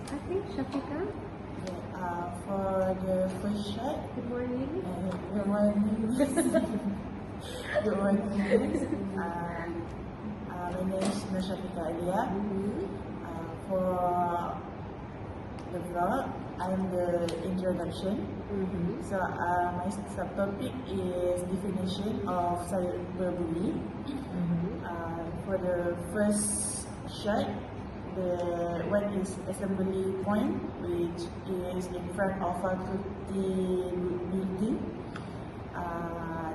I think Shafiqah. For the first shot. Good morning. Good morning. Good morning. My name is SYAFIQAH'S. For the vlog, I'm the introduction. So my subtopic is definition of cyberbullying. For the first shot, the one is assembly point, which is in front of faculty building.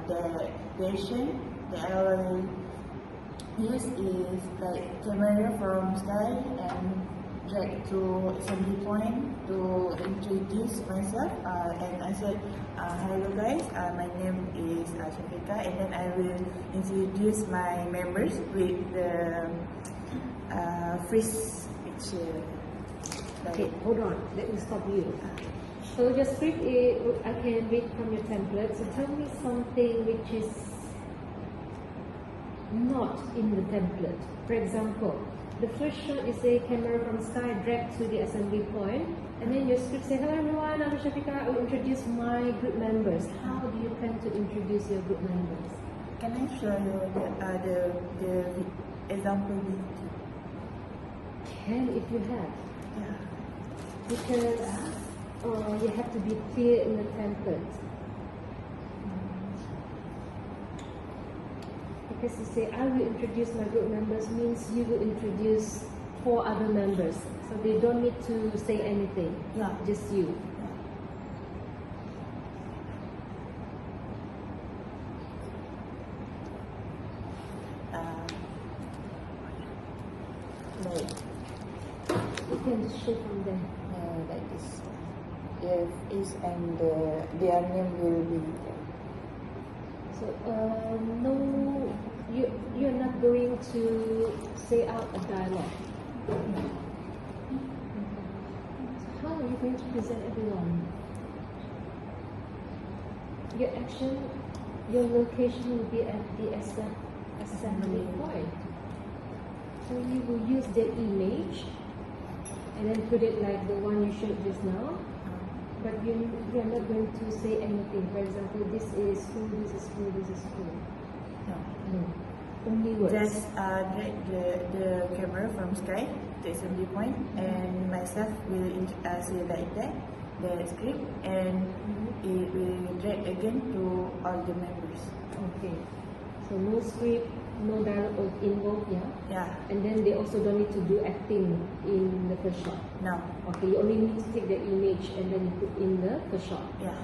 The action that I will use is like camera from sky and drag to assembly point to introduce myself. And I said, hello guys, my name is SYAFIQAH, and then I will introduce my members with the freeze picture. Okay, hold on. Let me stop you. So your script is, I can read from your template. So tell me something which is not in the template. For example, the first shot is a camera from sky dragged to the assembly point, and then your script says, hello everyone, I'm SYAFIQAH. I will introduce my group members. How do you plan to introduce your group members? Can I show you the example video? Can if you have. Yeah. Because you have to be clear in the template. Because you say, I will introduce my group members means you will introduce 4 other members. So they don't need to say anything. Yeah. Just you. Like, you can just show from there. like this. If is and their name will be. So no, you're not going to say out a dialogue. So how are you going to present everyone? Your action, your location will be at the assembly point. So you will use the image and then put it like the one you showed just now. But you're not going to say anything. For example, this is who, this is who, this is who. No. Only words. Just drag the camera from sky to assembly point, and myself will say like that, the script, and it will drag again to all the members. Okay. So no script, no dialogue involved, yeah? Yeah. And then they also don't need to do acting in the first shot. No. Okay, you only need to take the image and then you put in the first shot. Yeah.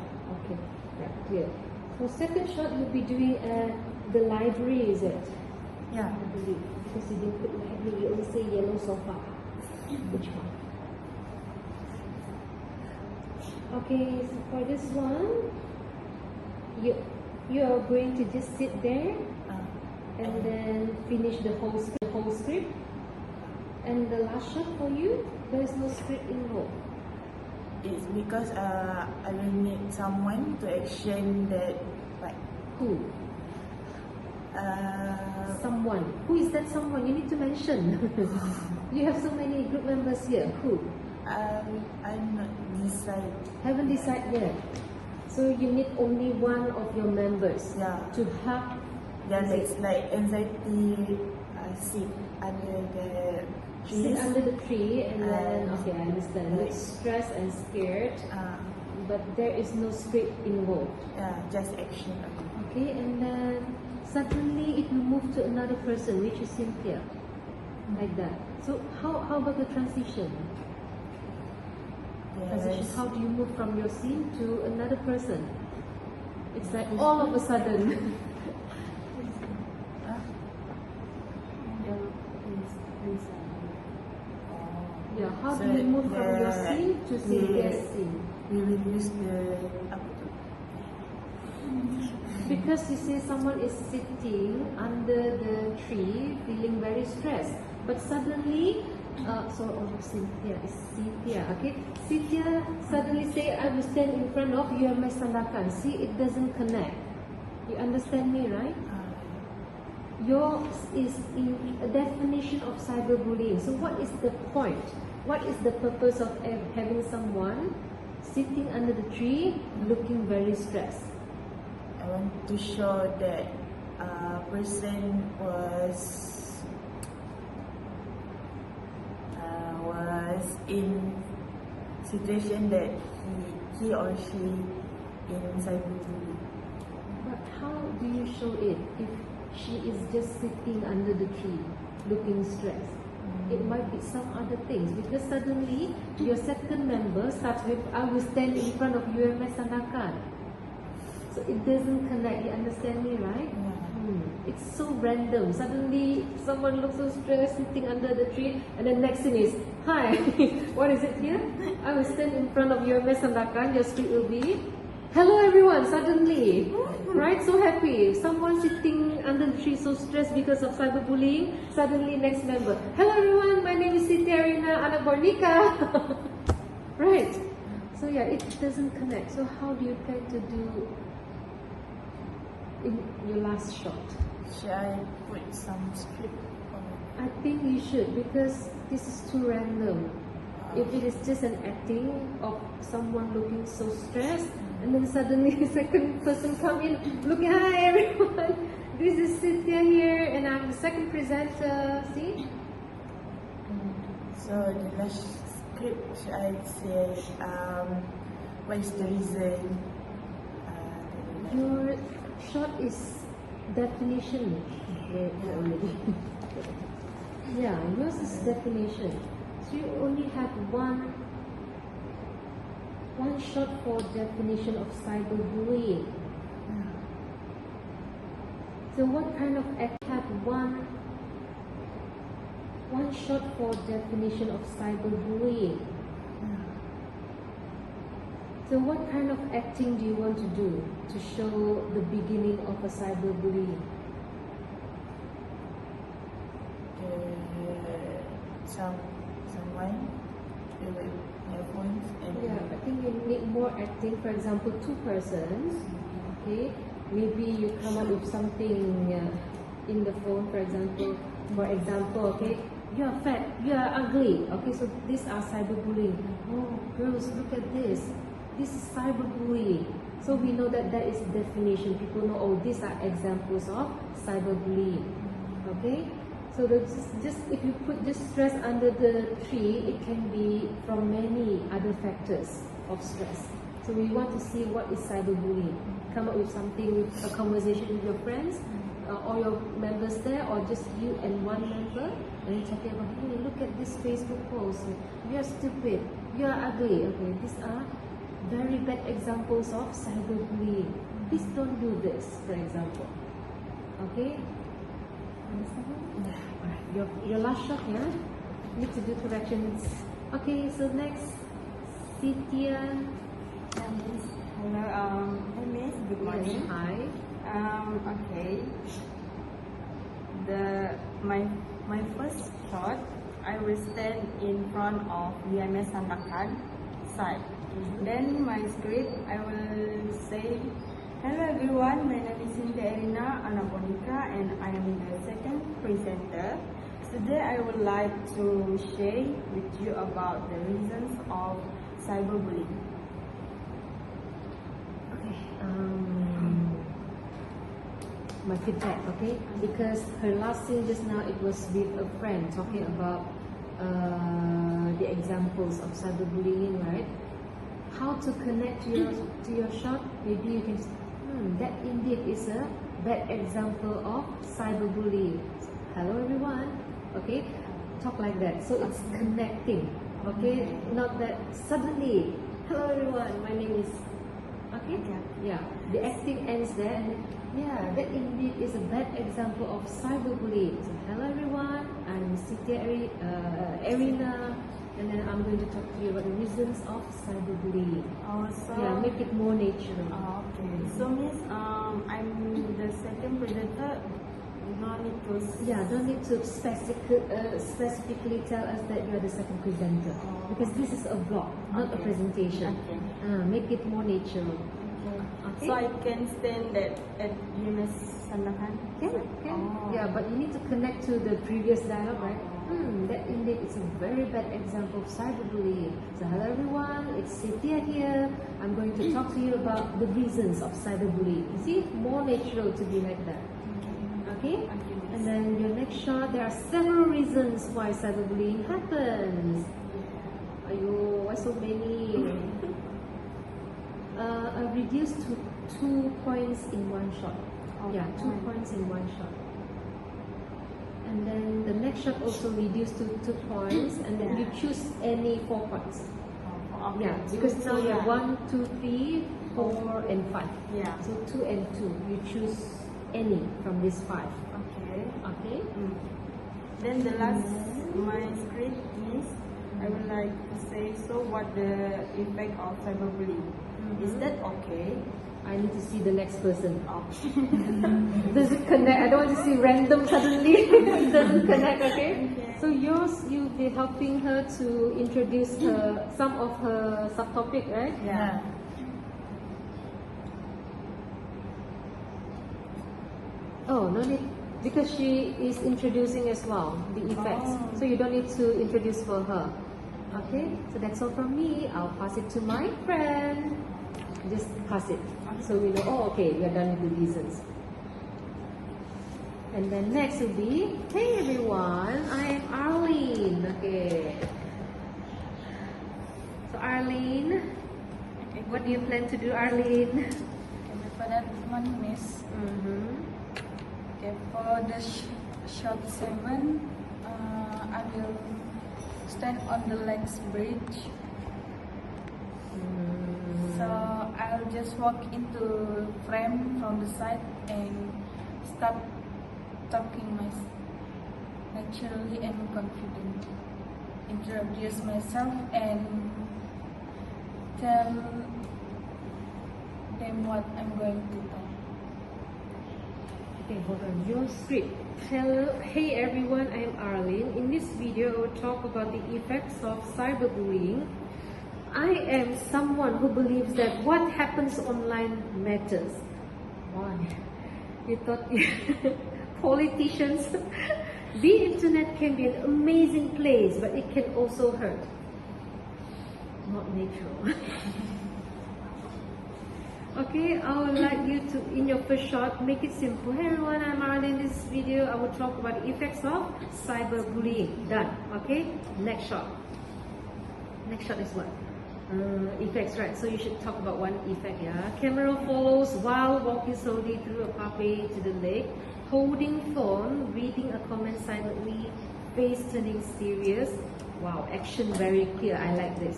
Okay, right, clear. So second shot you'll be doing at the library, is it? Yeah. I believe. Because you didn't put library, you only say yellow sofa. Which one? Okay, so for this one, you are going to just sit there and then finish the whole script. And the last shot for you, there is no script involved. It's because I will need someone to action that, like, Who? Someone. Who is that someone? You need to mention. You have so many group members here. Who? I'm not decided. Haven't decided yet. So you need only one of your members to help. Then it's like anxiety, sit under the trees. Sit under the tree and then, okay, I understand. Like, It's stressed and scared, but there is no script involved. Just action. Okay, and then suddenly it will move to another person, which is Cynthia. Like that. So how about the transition? Transition, how do you move from your scene to another person? It's like all of a sudden. Yeah, how do you move from your scene to Cynthia's scene? We will use the Because you say someone is sitting under the tree, feeling very stressed, but suddenly, Cynthia is Cynthia. Okay, Cynthia suddenly say, "I will stand in front of you, my sandakan." See, it doesn't connect. You understand me, right? yours is in a definition of cyberbullying. So what is the point? What is the purpose of having someone sitting under the tree looking very stressed? I want to show that a person was in situation that he or she in cyberbullying. But how do you show it if she is just sitting under the tree looking stressed? It might be some other things, because suddenly your second member starts with, I will stand in front of UMS Sandakan. So it doesn't connect, you understand me, right? It's so random. Suddenly someone looks so stressed sitting under the tree, and the next thing is, hi, what is it here? I will stand in front of UMS Sandakan, your street will be, hello everyone, suddenly, right? So happy. Someone sitting under the tree so stressed because of cyberbullying, suddenly next member, hello everyone, my name is Siti Arina, anak Bornika. Right? So yeah, it doesn't connect. So how do you plan to do in your last shot? Should I put some script on it? I think you should, because this is too random. If it is just an acting of someone looking so stressed, and then suddenly the second person come in, looking, hi everyone, this is Cynthia here, and I'm the second presenter. See? So the last script, should I say, what is the reason? Your shot is definition. Yeah, yours is definition. So you only have one shot for definition of cyberbullying. So what kind of act have one shot for definition of cyberbullying? So what kind of acting do you want to do to show the beginning of a cyberbullying? Someone with earphones and Yeah, I think you need more acting. For example, two persons. Okay, maybe you come up with something in the phone. For example, okay, you are fat, you are ugly. Okay, so these are cyberbullying. Oh, girls, look at this. This is cyberbullying. So we know that that is definition. People know, oh, these are examples of cyberbullying. Okay. So just if you put just stress under the tree, it can be from many other factors of stress. So we want to see what is cyberbullying. Come up with something, a conversation with your friends, or your members there, or just you and one member, and you're talking about, hey, look at this Facebook post. You are stupid. You are ugly. Okay, these are very bad examples of cyberbullying. Please don't do this, for example. Okay? Understand? Your last shot, yeah? Need to do corrections. Okay, so next, Cynthia. Hello, hey Miss, good morning. Yes, hi. Okay. My first shot, I will stand in front of UMS Sandakan side. Then my script, I will say, hello everyone, my name is Cynthia Arina, anak Bornika, and I am the second presenter. Today I would like to share with you about the reasons of cyberbullying. Okay. My feedback, okay? Because her last scene just now, it was with a friend talking about the examples of cyberbullying, right? How to connect to your shot? Maybe you can. That indeed is a bad example of cyberbullying. Hello everyone. Okay, talk like that. So it's connecting. Okay, not that suddenly. Hello everyone. My name is. Okay. Yeah. The acting ends there. And yeah, that indeed is a bad example of cyberbullying. So hello everyone. I'm Siti Arina. And then I'm going to talk to you about the reasons of cyberbullying. Yeah, make it more natural. Okay. So Miss, I'm the second presenter. No need to. Yeah, don't need to specifically tell us that you are the second presenter, because this is a vlog, not a presentation. Okay. Make it more natural. Okay. So I can stand at UMS Sandakan? Can. Oh. Yeah, but you need to connect to the previous dialogue, right? That indeed is a very bad example of cyberbullying. So hello everyone, it's Cynthia here. I'm going to talk to you about the reasons of cyberbullying. You see, more natural to be like that. Okay? And then your next shot, there are several reasons why cyberbullying happens. Ayo, why so many? I've reduced to 2 points in one shot. Yeah, 2 points in one shot. And then the next shot also reduced to 2 points, and then you choose any 4 points. Okay. Yeah, because now you have 1, 2, 3, 4, and 5. Yeah. So 2 and 2, you choose any from these 5. Okay. Okay? Then the last, my script is, I would like to say, so what the effect of cyberbullying? Is that okay? I need to see the next person. Oh. Does it connect? I don't want to see random suddenly. It doesn't connect, okay? So yours, you'll be helping her to introduce some of her subtopic, right? Yeah. Oh, no need, because she is introducing as well, the effects. So you don't need to introduce for her. Okay, so that's all from me. I'll pass it to my friend. Just pass it. So we know, oh, okay, we are done with the reasons. And then next will be, hey everyone, I am Arlene. Okay. So Arlene, what do you plan to do, Arlene? For that one, Miss. Okay, for the shot 7, I will stand on the legs bridge. So I'll just walk into frame from the side and start talking naturally and confident. Introduce myself and tell them what I'm going to talk. Okay, hold on. Your script. Hello, hey everyone, I am Arlene. In this video, I will talk about the effects of cyberbullying. I am someone who believes that what happens online matters. Why? You thought politicians? The internet can be an amazing place, but it can also hurt. Not natural. Okay, I would like you to, in your first shot, make it simple. Hey everyone, I'm Arlene. In this video, I will talk about the effects of cyberbullying. Done. Okay, next shot. Next shot is what? Effects, right? So you should talk about one effect, yeah? Camera follows while walking slowly through a pathway to the lake, holding phone, reading a comment silently, face turning serious. Wow, action very clear. I like this.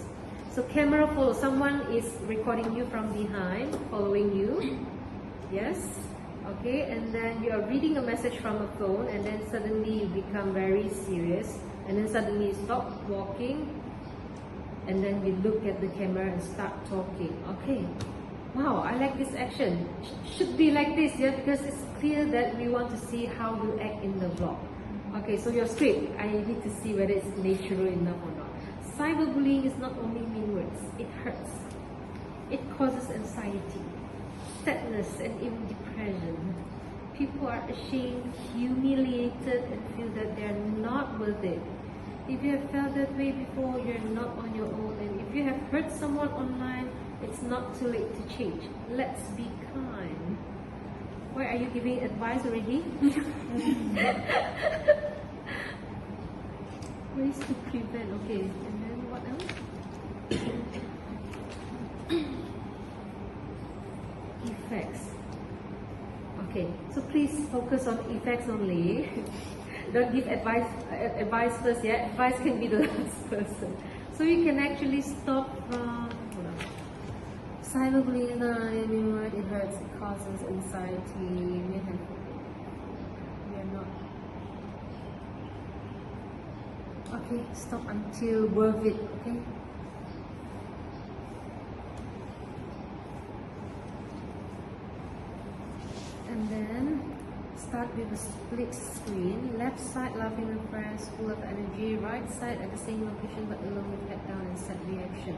So camera follows. Someone is recording you from behind, following you. Yes? Okay, and then you are reading a message from a phone, and then suddenly you become very serious, and then suddenly you stop walking, and then you look at the camera and start talking. Okay. Wow, I like this action. Should be like this, yeah, because it's clear that we want to see how you act in the vlog. Okay, so your script, I need to see whether it's natural enough or not. Cyberbullying is not only mean words, it hurts. It causes anxiety, sadness, and even depression. People are ashamed, humiliated, and feel that they are not worth it. If you have felt that way before, you're not on your own. And if you have hurt someone online, it's not too late to change. Let's be kind. Why are you giving advice already? Ways to prevent. Okay, and then what else? Effects. Okay, so please focus on effects only. Don't give advice first, yeah? Advice can be the last person. So you can actually stop cyberbullying. It hurts, it causes anxiety. We are not. Okay, stop until worth it, okay? And then start with a split screen. Left side laughing with friends, full of energy. Right side at the same location but alone with head down and sad reaction.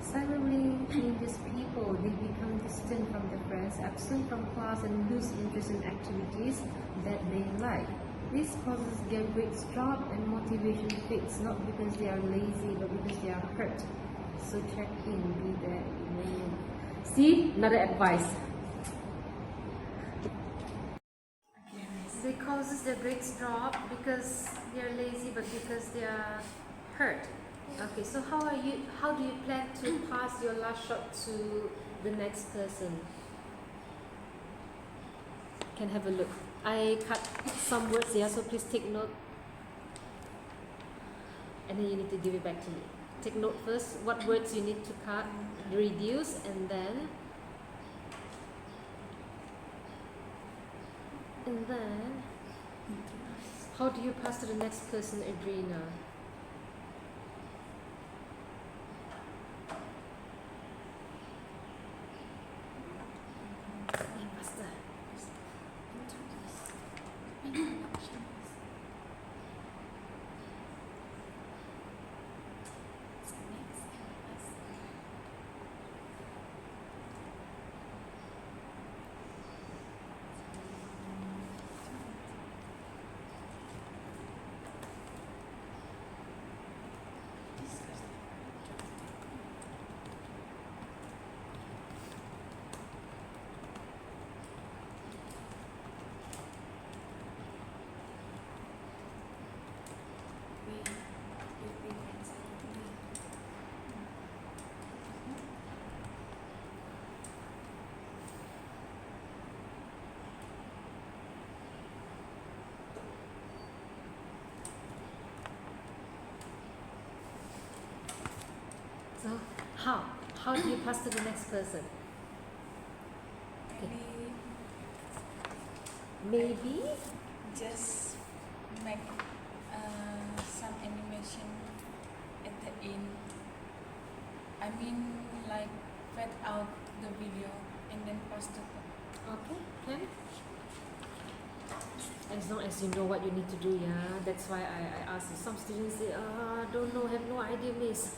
Cyberbullying changes people. They become distant from their friends, absent from class, and lose interest in activities that they like. This causes their grades drop and motivation fades, not because they are lazy, but because they are hurt. So check in, be there. See, another advice. They causes their grades drop because they are lazy, but because they are hurt. Okay, so how do you plan to pass your last shot to the next person? Can have a look. I cut some words here, so please take note. And then you need to give it back to me. Take note first what words you need to cut, reduce, and then how do you pass to the next person, Adrina? So how do you pass to the next person? Okay. Maybe just make some animation at the end. I mean, like fade out the video and then post it. okay, can. As long as you know what you need to do, yeah. That's why I asked you. Some students say, don't know, have no idea, miss.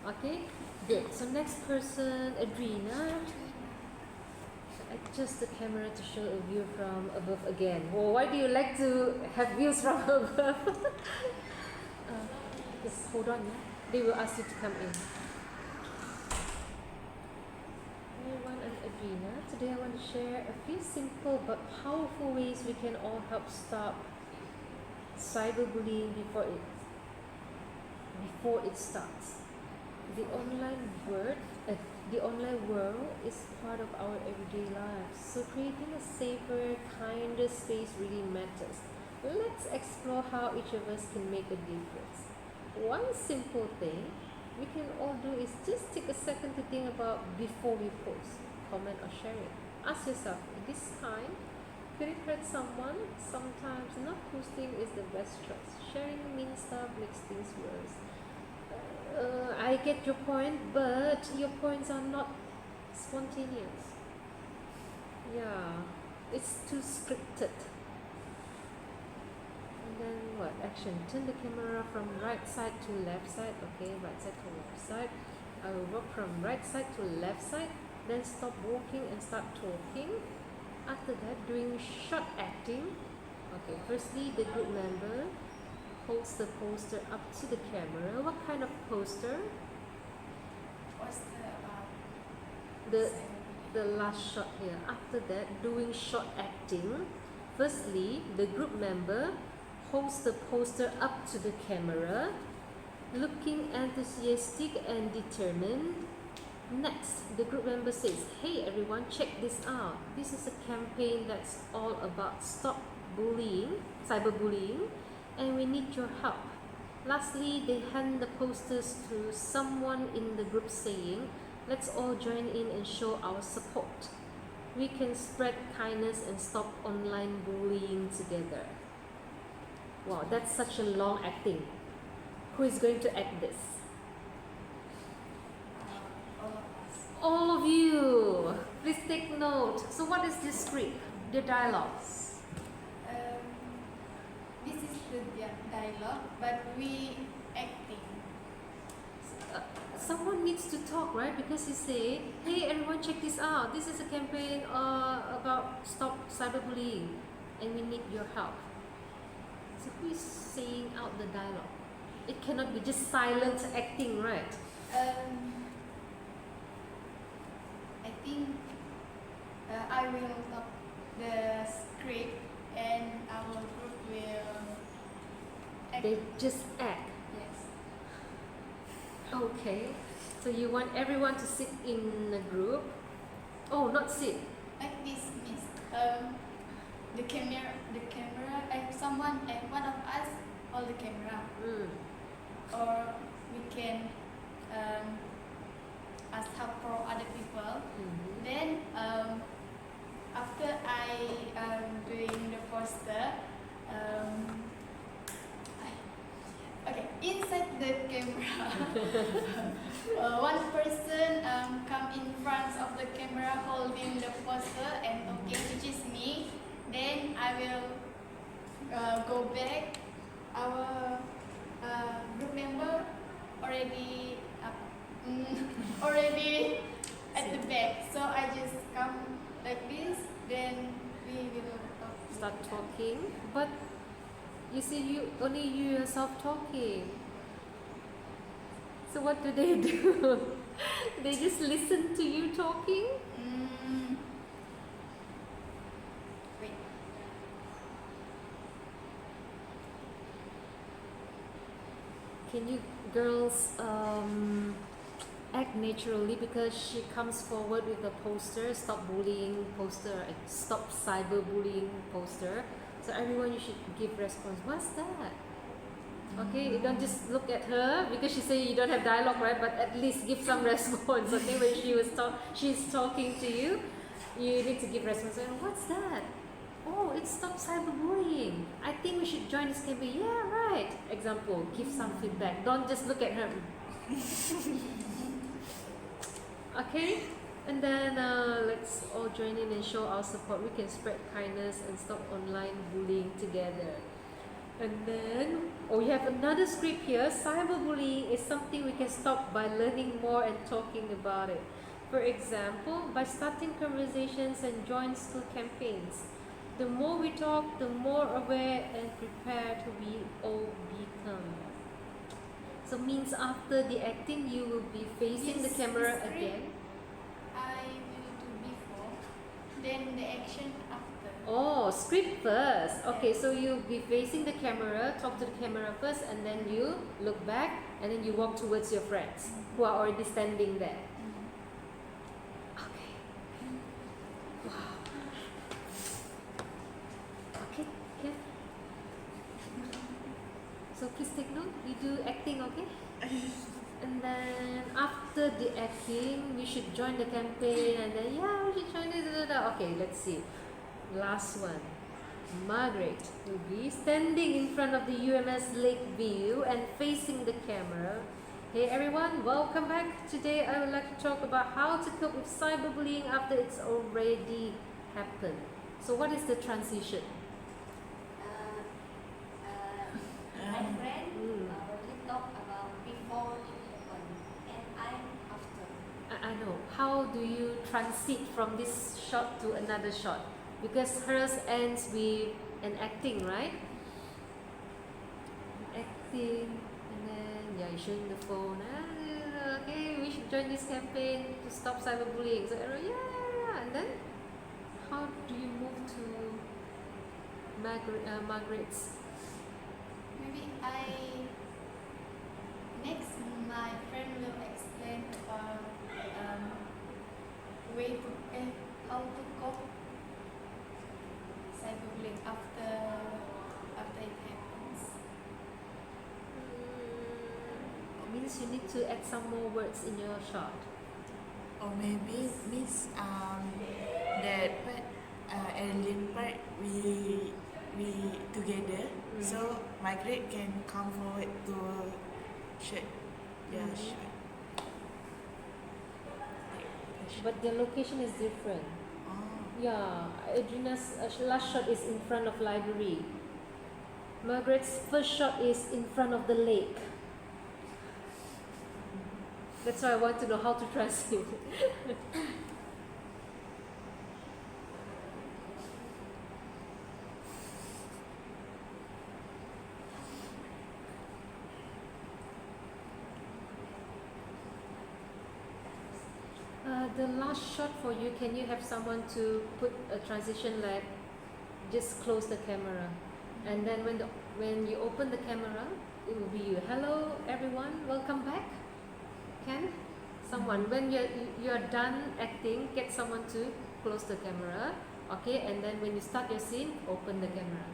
Okay, good. So next person, Adrina. Adjust the camera to show a view from above again. Well, why do you like to have views from above? Just hold on, yeah. They will ask you to come in. Everyone, I'm Adrina. Today I want to share a few simple but powerful ways we can all help stop cyberbullying before it starts. The online world is part of our everyday lives, so creating a safer, kinder space really matters. Let's explore how each of us can make a difference. One simple thing we can all do is just take a second to think about before we post, comment, or share it. Ask yourself, this time, could it hurt someone? Sometimes not posting is the best choice. Sharing mean stuff makes things worse. I get your point, but your points are not spontaneous. Yeah, it's too scripted. And then what? Action. Turn the camera from right side to left side. Okay, right side to left side. I will walk from right side to left side. Then stop walking and start talking. After that, doing short acting. Okay, firstly, the group member holds the poster up to the camera. What kind of poster? Poster about The last shot here. After that, doing short acting. Firstly, the group member holds the poster up to the camera, looking enthusiastic and determined. Next, the group member says, "Hey everyone, check this out. This is a campaign that's all about stop bullying, cyberbullying, and we need your help." Lastly, they hand the posters to someone in the group saying, "Let's all join in and show our support. We can spread kindness and stop online bullying together." Wow, that's such a long acting. Who is going to act this? all of us. All of you. Please take note. So what is this script? The dialogues. This is the dialogue, but we acting. Someone needs needs to talk, right? Because you say, hey everyone, check this out. This is a campaign about stop cyberbullying and we need your help. So who is saying out the dialogue? It cannot be just silent acting, right? I think I will talk the script and our group will act. They just act. Yes. Okay. So you want everyone to sit in a group? Oh, not sit. Like this means the camera, someone, one of us hold the camera, or we can ask help for other people. Then after I doing the poster, okay, inside the camera, one person come in front of the camera holding the poster and talking, which is me. Then I will go back. Our group member already already at the back, so I just come like this. Then we will Start talking, but you see, you only you yourself talking. So what do? They just listen to you talking. Wait. Can you girls act naturally, because she comes forward with a poster, stop bullying poster, stop cyberbullying poster. So everyone, you should give response. What's that? Okay, you don't just look at her because she say you don't have dialogue, right? But at least give some response. Okay, when she's talking to you, you need to give response. What's that? Oh, it's stop cyberbullying. I think we should join this campaign. Yeah, right. Example, give some feedback. Don't just look at her. Okay, and then let's all join in and show our support. We can spread kindness and stop online bullying together. And then, we have another script here. Cyberbullying is something we can stop by learning more and talking about it. For example, by starting conversations and join school campaigns. The more we talk, the more aware and prepared we all become. So means after the acting, you will be facing the camera again. I will do before, then the action after. Oh, script first. Okay, so you'll be facing the camera, talk to the camera first, and then you look back, and then you walk towards your friends who are already standing there. Okay. Wow. Okay, okay. So please take note. You do acting, okay? And then after the acting, we should join the campaign, and then yeah, we should join it. Okay, let's see. Last one. Margaret will be standing in front of the UMS Lakeview and facing the camera. Hey everyone, welcome back. Today I would like to talk about how to cope with cyberbullying after it's already happened. So what is the transition? My friend already talked about before it happened and I'm after. I know. How do you transit from this shot to another shot? Because hers ends with an acting, right? Acting, and then you're showing the phone. Okay, we should join this campaign to stop cyberbullying. So yeah. And then, how do you move to Margaret's? Maybe next my friend will explain about way to how to cope cyberbullying after it happens. Means you need to add some more words in your shot. Or maybe miss that part, alien part we together. So Margaret can come forward to shirt. Yeah, shirt. But the location is different. Oh. Yeah, Adrina's last shot is in front of library. Margaret's first shot is in front of the lake. That's why I want to know how to translate. The last shot for you, can you have someone to put a transition like just close the camera, and then when you open the camera, it will be you. Hello everyone, welcome back. Can someone, when you're done acting, get someone to close the camera, okay? And then when you start your scene, open the camera.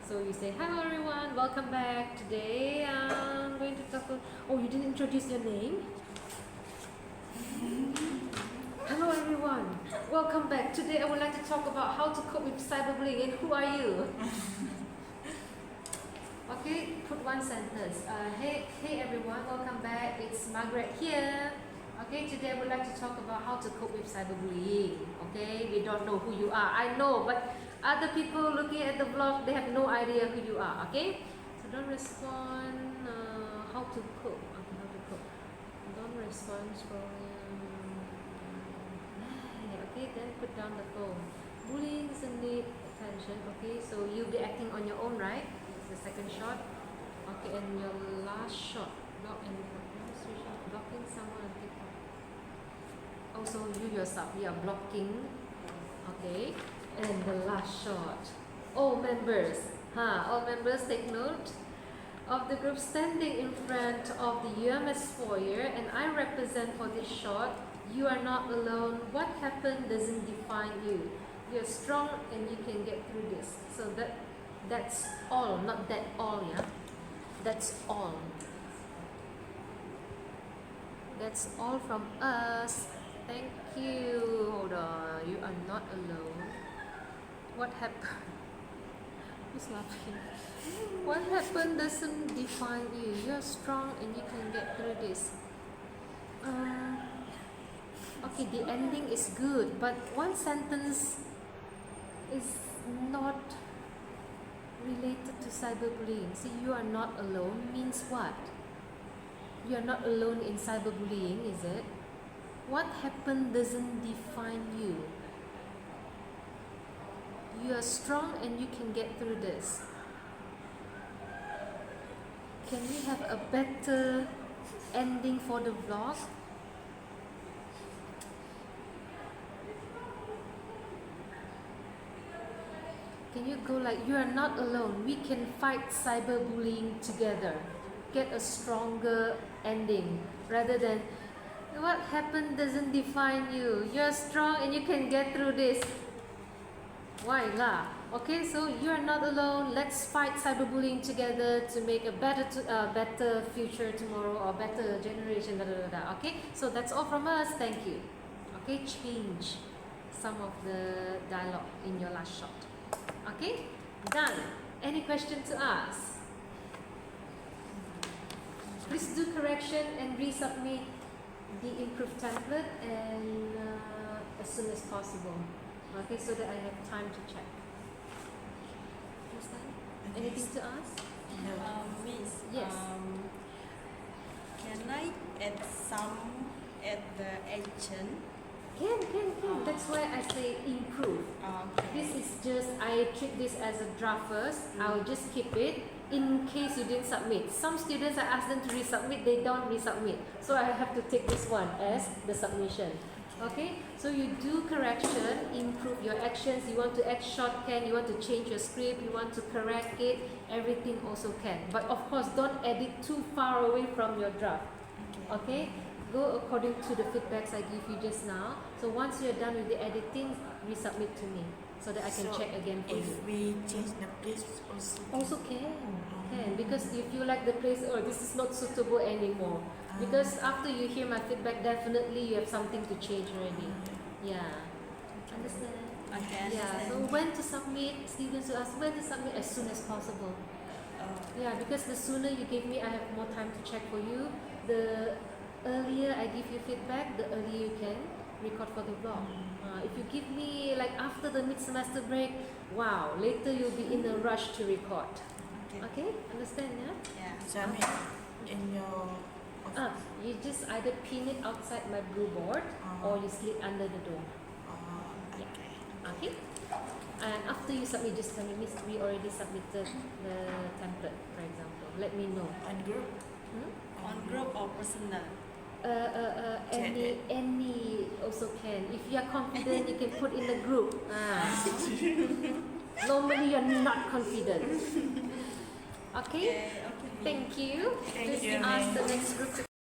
So you say, hello everyone, welcome back. Today I'm going to talk about, oh, you didn't introduce your name? Hello everyone, welcome back. Today I would like to talk about how to cope with cyberbullying, and who are you? Okay, put one sentence. Hey everyone, welcome back. It's Margaret here. Okay, today I would like to talk about how to cope with cyberbullying. Okay, we don't know who you are. I know, but other people looking at the vlog, they have no idea who you are. Okay, so don't respond. How to cope? Okay, how to cope? Don't respond scrolling. Okay, then put down the phone. Bullying doesn't need attention. Okay, so you'll be acting on your own, right? The second shot. Okay, and your last shot, blocking someone on TikTok. Also you yourself, you are blocking. Okay, and the last shot. All members, all members take note of the group standing in front of the UMS foyer, and I represent for this shot. You are not alone. What happened doesn't define you. You're strong and you can get through this. So that's all, not that all, yeah? That's all. That's all from us. Thank you. Hold on. You are not alone. What happened? Who's laughing? What happened doesn't define you. You're strong and you can get through this. Okay, the ending is good, but one sentence is not related to cyberbullying. See, you are not alone means what? You are not alone in cyberbullying, is it? What happened doesn't define you. You are strong and you can get through this. Can we have a better ending for the vlog? Can you go like, you are not alone, we can fight cyberbullying together. Get a stronger ending rather than what happened doesn't define you. You're strong and you can get through this. Why lah? Okay, so you are not alone. Let's fight cyberbullying together to make a better future tomorrow or better generation. Okay, so that's all from us. Thank you. Okay, change some of the dialogue in your last shot. Okay, done. Any question to ask? Please do correction and resubmit the improved template and as soon as possible. Okay, so that I have time to check. Understand? Anything to ask? Miss, Yes. can I add some at the action? Can. That's why I say improve. Okay. This is just, I treat this as a draft first. I'll just keep it in case you didn't submit. Some students, I ask them to resubmit, they don't resubmit. So I have to take this one as the submission. Okay, so you do correction, improve your actions. You want to add shorthand, you want to change your script, you want to correct it, everything also can. But of course, don't edit too far away from your draft. Okay, go according to the feedbacks I give you just now. So once you're done with the editing, resubmit to me so that I can check again for if you. we change the place also. Also can, because if you like the place, oh, this is not suitable anymore. Because after you hear my feedback, definitely you have something to change already. Yeah, understand? Okay, Yeah, understand. so when to submit, students will ask when to submit as soon as possible. Yeah, because the sooner you give me, I have more time to check for you. The earlier I give you feedback, the earlier you can record for the vlog. If you give me like after the mid-semester break, wow, later you'll be in a rush to record. Okay, understand? Yeah. Yeah. So I mean, in your You just just either pin it outside my blue board or you slip under the door. Yeah. Okay. And after you submit, just tell me, Miss, we already submitted the template, for example. Let me know. On group? On group or personal? Any also can. If you are confident, you can put in the group. Normally, you're not confident. Okay. Okay. Thank you. Thank Please you. ask the next group to